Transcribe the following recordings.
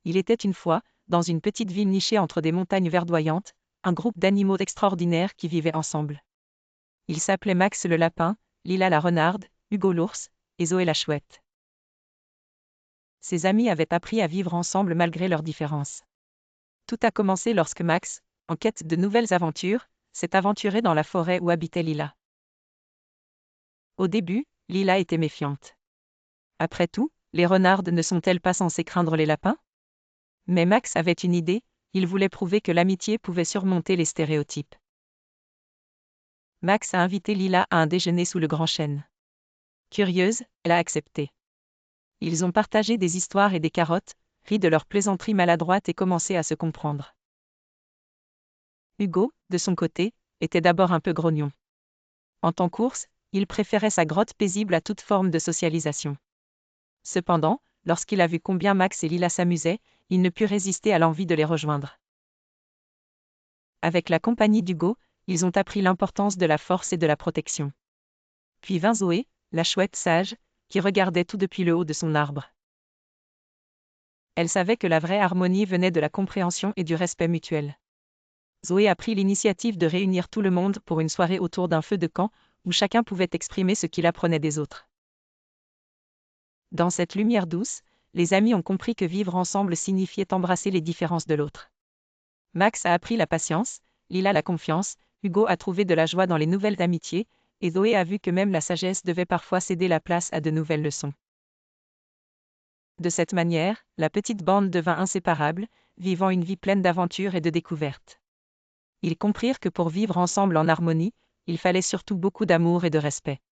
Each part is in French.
Il était une fois, dans une petite ville nichée entre des montagnes verdoyantes, un groupe d'animaux extraordinaires qui vivaient ensemble. Ils s'appelaient Max le lapin, Lila la renarde, Hugo l'ours, et Zoé la chouette. Ses amis avaient appris à vivre ensemble malgré leurs différences. Tout a commencé lorsque Max, en quête de nouvelles aventures, s'est aventuré dans la forêt où habitait Lila. Au début, Lila était méfiante. Après tout, les renardes ne sont-elles pas censées craindre les lapins? Mais Max avait une idée, il voulait prouver que l'amitié pouvait surmonter les stéréotypes. Max a invité Lila à un déjeuner sous le grand chêne. Curieuse, elle a accepté. Ils ont partagé des histoires et des carottes, ri de leurs plaisanteries maladroites et commencé à se comprendre. Hugo, de son côté, était d'abord un peu grognon. En temps course, il préférait sa grotte paisible à toute forme de socialisation. Cependant, lorsqu'il a vu combien Max et Lila s'amusaient, il ne put résister à l'envie de les rejoindre. Avec la compagnie d'Hugo, ils ont appris l'importance de la force et de la protection. Puis vint Zoé, la chouette sage, qui regardait tout depuis le haut de son arbre. Elle savait que la vraie harmonie venait de la compréhension et du respect mutuel. Zoé a pris l'initiative de réunir tout le monde pour une soirée autour d'un feu de camp, où chacun pouvait exprimer ce qu'il apprenait des autres. Dans cette lumière douce, les amis ont compris que vivre ensemble signifiait embrasser les différences de l'autre. Max a appris la patience, Lila la confiance, Hugo a trouvé de la joie dans les nouvelles amitiés, et Zoé a vu que même la sagesse devait parfois céder la place à de nouvelles leçons. De cette manière, la petite bande devint inséparable, vivant une vie pleine d'aventures et de découvertes. Ils comprirent que pour vivre ensemble en harmonie, il fallait surtout beaucoup d'amour et de respect.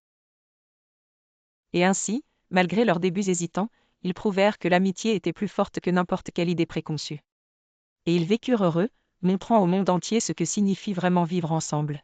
Et ainsi, malgré leurs débuts hésitants, ils prouvèrent que l'amitié était plus forte que n'importe quelle idée préconçue. Et ils vécurent heureux, montrant au monde entier ce que signifie vraiment vivre ensemble.